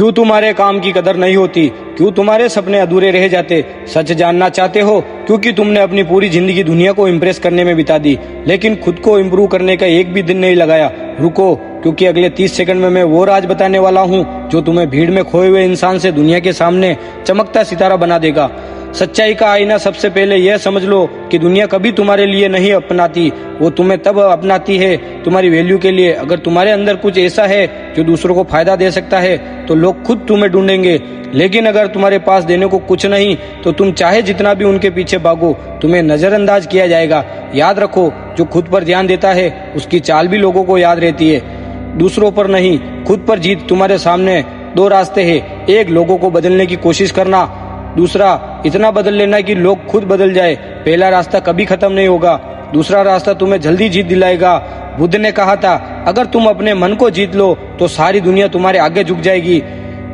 क्यों तुम्हारे काम की कदर नहीं होती? क्यों तुम्हारे सपने अधूरे रह जाते? सच जानना चाहते हो? क्योंकि तुमने अपनी पूरी जिंदगी दुनिया को इम्प्रेस करने में बिता दी, लेकिन खुद को इम्प्रूव करने का एक भी दिन नहीं लगाया। रुको, क्योंकि अगले 30 सेकंड में मैं वो राज बताने वाला हूँ जो तुम्हें भीड़ में खोए हुए इंसान से दुनिया के सामने चमकता सितारा बना देगा। सच्चाई का आईना सबसे पहले यह समझ लो कि दुनिया कभी तुम्हारे लिए नहीं अपनाती, वो तुम्हें तब अपनाती है तुम्हारी वैल्यू के लिए। अगर तुम्हारे अंदर कुछ ऐसा है जो दूसरों को फायदा दे सकता है तो लोग खुद तुम्हें ढूंढेंगे, लेकिन अगर तुम्हारे पास देने को कुछ नहीं तो तुम चाहे जितना भी उनके पीछे भागो, तुम्हें नजरअंदाज किया जाएगा। याद रखो, जो खुद पर ध्यान देता है उसकी चाल भी लोगों को याद रहती है, दूसरों पर नहीं। खुद पर जीत। तुम्हारे सामने दो रास्ते हैं, एक लोगों को बदलने की कोशिश करना, दूसरा इतना बदल लेना कि लोग खुद बदल जाए। पहला रास्ता कभी खत्म नहीं होगा, दूसरा रास्ता तुम्हें जल्दी जीत दिलाएगा। बुद्ध ने कहा था, अगर तुम अपने मन को जीत लो तो सारी दुनिया तुम्हारे आगे झुक जाएगी।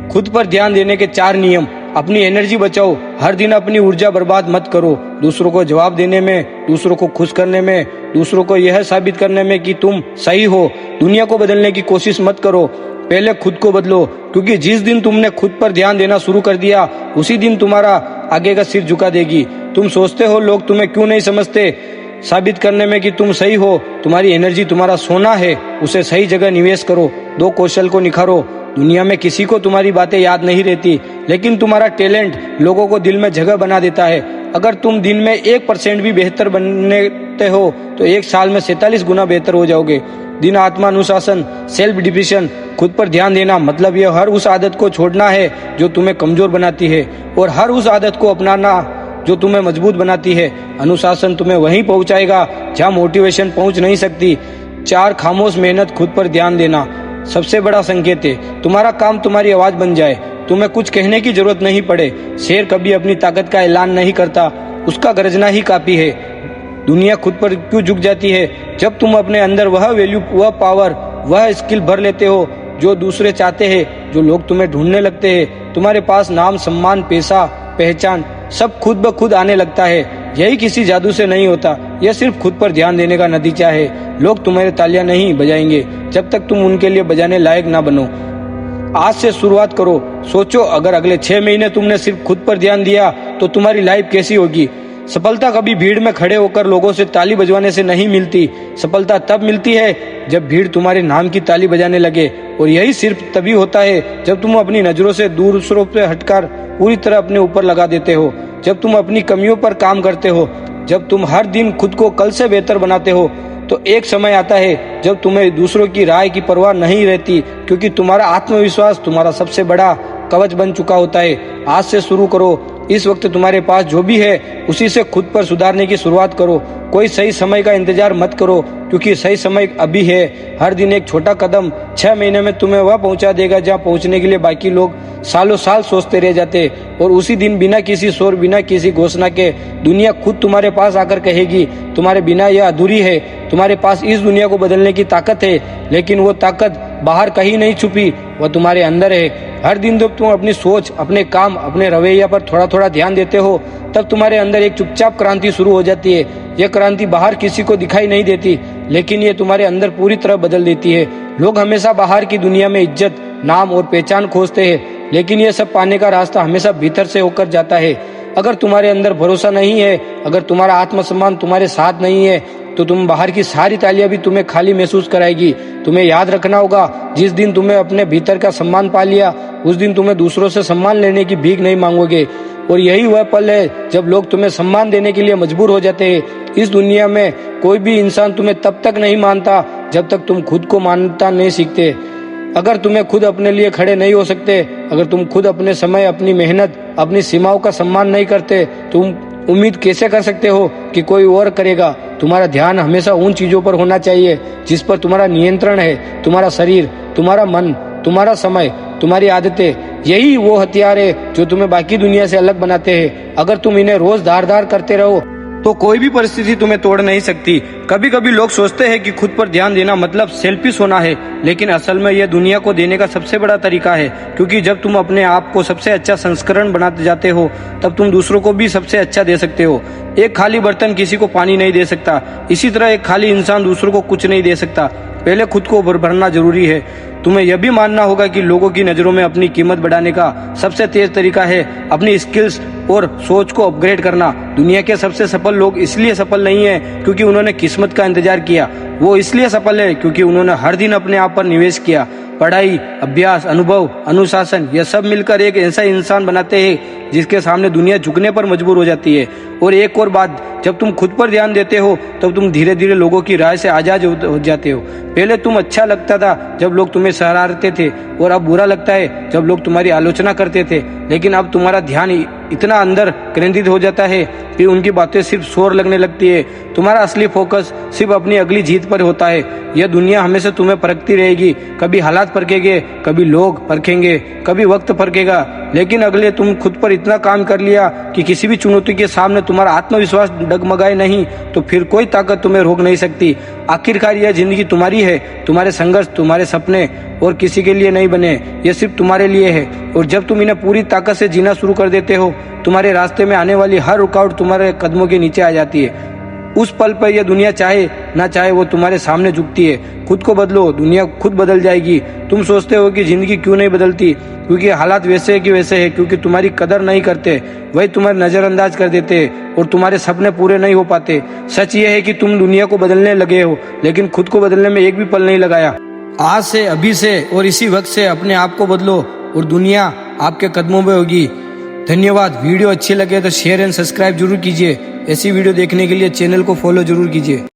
खुद पर ध्यान देने के 4 नियम। अपनी एनर्जी बचाओ, हर दिन अपनी ऊर्जा बर्बाद मत करो। दूसरों को जवाब देने में, दूसरों को खुश करने में, दूसरों को यह साबित करने में कि तुम सही हो। दुनिया को बदलने की कोशिश मत करो, पहले खुद को बदलो, क्योंकि जिस दिन तुमने खुद पर ध्यान देना शुरू कर दिया उसी दिन तुम्हारा आगे का सिर झुका देगी। तुम सोचते हो लोग तुम्हें क्यों नहीं समझते? साबित करने में कि तुम सही हो। तुम्हारी एनर्जी तुम्हारा सोना है, उसे सही जगह निवेश करो। 2 कौशल को निखारो। दुनिया में किसी को तुम्हारी बातें याद नहीं रहती, लेकिन तुम्हारा टैलेंट लोगों को दिल में जगह बना देता है। अगर तुम दिन में 1% भी बेहतर बनते हो तो 1 साल में 47 गुना बेहतर हो जाओगे। दिन आत्मा अनुशासन, सेल्फ डिफिशन। खुद पर ध्यान देना मतलब यह हर उस आदत को छोड़ना है जो तुम्हें कमजोर बनाती है और हर उस आदत को अपनाना जो तुम्हें मजबूत बनाती है। अनुशासन तुम्हें वहीं पहुंचाएगा जहां मोटिवेशन पहुंच नहीं सकती। 4 खामोश मेहनत। खुद पर ध्यान देना सबसे बड़ा संकेत है। तुम्हारा काम तुम्हारी आवाज बन जाए, तुम्हें कुछ कहने की जरूरत नहीं पड़े। शेर कभी अपनी ताकत का ऐलान नहीं करता, उसका गरजना ही काफी है। दुनिया खुद पर क्यों झुक जाती है? जब तुम अपने अंदर वह वैल्यू, वह पावर, वह स्किल भर लेते हो जो दूसरे चाहते हैं, जो लोग तुम्हें ढूंढने लगते हैं। तुम्हारे पास नाम, सम्मान, पैसा, पहचान सब खुद ब खुद आने लगता है। यही किसी जादू से नहीं होता, यह सिर्फ खुद पर ध्यान देने का नतीजा है। लोग तुम्हारे तालियां नहीं बजाएंगे जब तक तुम उनके लिए बजाने लायक ना बनो। आज से शुरुआत करो। सोचो, अगर अगले 6 महीने तुमने सिर्फ खुद पर ध्यान दिया तो तुम्हारी लाइफ कैसी होगी? सफलता कभी भीड़ में खड़े होकर लोगों से ताली बजवाने से नहीं मिलती। सफलता तब मिलती है जब भीड़ तुम्हारे नाम की ताली बजाने लगे, और यही सिर्फ तभी होता है जब तुम अपनी नजरों से दूसरों पे हटकर पूरी तरह अपने ऊपर लगा देते हो, जब तुम अपनी कमियों पर काम करते हो, जब तुम हर दिन खुद को कल से बेहतर बनाते हो। तो एक समय आता है जब तुम्हें दूसरों की राय की परवाह नहीं रहती, क्योंकि तुम्हारा आत्मविश्वास तुम्हारा सबसे बड़ा कवच बन चुका होता है। आज से शुरू करो। इस वक्त तुम्हारे पास जो भी है उसी से खुद पर सुधारने की शुरुआत करो। कोई सही समय का इंतजार मत करो, क्योंकि सही समय अभी है। हर दिन एक छोटा कदम 6 महीने में तुम्हें वह पहुंचा देगा जहां पहुंचने के लिए बाकी लोग सालों साल सोचते रह जाते। और उसी दिन बिना किसी शोर, बिना किसी घोषणा के दुनिया खुद तुम्हारे पास आकर कहेगी, तुम्हारे बिना यह अधूरी है। तुम्हारे पास इस दुनिया को बदलने की ताकत है, लेकिन वो ताकत बाहर कहीं नहीं छुपी, वह तुम्हारे अंदर है। हर दिन जब तुम अपनी सोच, अपने काम, अपने रवैया पर थोड़ा थोड़ा ध्यान देते हो, तब तुम्हारे अंदर एक चुपचाप क्रांति शुरू हो जाती है। यह क्रांति बाहर किसी को दिखाई नहीं देती, लेकिन ये तुम्हारे अंदर पूरी तरह बदल देती है। लोग हमेशा बाहर की दुनिया में इज्जत, नाम और पहचान खोजते हैं, लेकिन यह सब पाने का रास्ता हमेशा भीतर से होकर जाता है। अगर तुम्हारे अंदर भरोसा नहीं है, अगर तुम्हारा आत्मसम्मान तुम्हारे साथ नहीं है, तो तुम बाहर की सारी तालियां भी तुम्हें खाली महसूस कराएगी। तुम्हें याद रखना होगा, जिस दिन तुमने अपने भीतर का सम्मान पा लिया, उस दिन तुम्हें दूसरों से सम्मान लेने की भीख नहीं मांगोगे। और यही वह पल है जब लोग तुम्हें सम्मान देने के लिए मजबूर हो जाते हैं। इस दुनिया में कोई भी इंसान तुम्हें तब तक नहीं मानता जब तक तुम खुद को मानता नहीं सीखते। अगर तुम्हें खुद अपने लिए खड़े नहीं हो सकते, अगर तुम खुद अपने समय, अपनी मेहनत, अपनी सीमाओं का सम्मान नहीं करते, तुम उम्मीद कैसे कर सकते हो कि कोई और करेगा? तुम्हारा ध्यान हमेशा उन चीजों पर होना चाहिए जिस पर तुम्हारा नियंत्रण है। तुम्हारा शरीर, तुम्हारा मन, तुम्हारा समय, तुम्हारी आदतें, यही वो हथियार है जो तुम्हें बाकी दुनिया से अलग बनाते हैं। अगर तुम इन्हें रोज धार धार करते रहो तो कोई भी परिस्थिति तुम्हें तोड़ नहीं सकती। कभी कभी लोग सोचते हैं कि खुद पर ध्यान देना मतलब सेल्फिश होना है, लेकिन असल में यह दुनिया को देने का सबसे बड़ा तरीका है। क्योंकि जब तुम अपने आप को सबसे अच्छा संस्करण बनाते जाते हो, तब तुम दूसरों को भी सबसे अच्छा दे सकते हो। एक खाली बर्तन किसी को पानी नहीं दे सकता, इसी तरह एक खाली इंसान दूसरों को कुछ नहीं दे सकता। पहले खुद को भरना जरूरी है। तुम्हें यह भी मानना होगा कि लोगों की नज़रों में अपनी कीमत बढ़ाने का सबसे तेज तरीका है अपनी स्किल्स और सोच को अपग्रेड करना। दुनिया के सबसे सफल लोग इसलिए सफल नहीं है क्योंकि उन्होंने किस्मत का इंतजार किया, वो इसलिए सफल है क्योंकि उन्होंने हर दिन अपने आप पर निवेश किया। पढ़ाई, अभ्यास, अनुभव, अनुशासन, यह सब मिलकर एक ऐसा इंसान बनाते हैं जिसके सामने दुनिया झुकने पर मजबूर हो जाती है। और एक और बात, जब तुम खुद पर ध्यान देते हो तब तुम धीरे धीरे लोगों की राय से आजाद हो जाते हो। पहले तुम अच्छा लगता था जब लोग तुम्हें सराहते थे, और अब बुरा लगता है जब लोग तुम्हारी आलोचना करते थे। लेकिन अब तुम्हारा ध्यान इतना अंदर केंद्रित हो जाता है कि उनकी बातें सिर्फ शोर लगने लगती है। तुम्हारा असली फोकस सिर्फ अपनी अगली जीत पर होता है। यह दुनिया हमेशा तुम्हें परखती रहेगी, कभी हालात परखेंगे, कभी लोग परखेंगे, कभी वक्त परखेगा, लेकिन अगले तुम खुद पर इतना काम कर लिया कि किसी भी चुनौती के सामने तुम्हारा आत्मविश्वास डगमगाए नहीं, तो फिर कोई ताकत तुम्हें रोक नहीं सकती। आखिरकार यह जिंदगी तुम्हारी है, तुम्हारे संघर्ष, तुम्हारे सपने और किसी के लिए नहीं बने, ये सिर्फ तुम्हारे लिए है। और जब तुम इन्हें पूरी ताकत से जीना शुरू कर देते हो, तुम्हारे रास्ते में आने वाली हर रुकावट तुम्हारे कदमों के नीचे आ जाती है। उस पल पर यह दुनिया चाहे ना चाहे वो तुम्हारे सामने झुकती है। खुद को बदलो, दुनिया खुद बदल जाएगी। तुम सोचते हो कि जिंदगी क्यों नहीं बदलती, क्योंकि हालात वैसे है कि वैसे है, क्योंकि तुम्हारी कदर नहीं करते, वही तुम्हारे नजरअंदाज कर देते और तुम्हारे सपने पूरे नहीं हो पाते। सच ये है कि तुम दुनिया को बदलने लगे हो, लेकिन खुद को बदलने में एक भी पल नहीं लगाया। आज से, अभी से और इसी वक्त से अपने आप को बदलो और दुनिया आपके कदमों में होगी। धन्यवाद। वीडियो अच्छी लगे तो शेयर एंड सब्सक्राइब जरूर कीजिए। ऐसी वीडियो देखने के लिए चैनल को फॉलो जरूर कीजिए।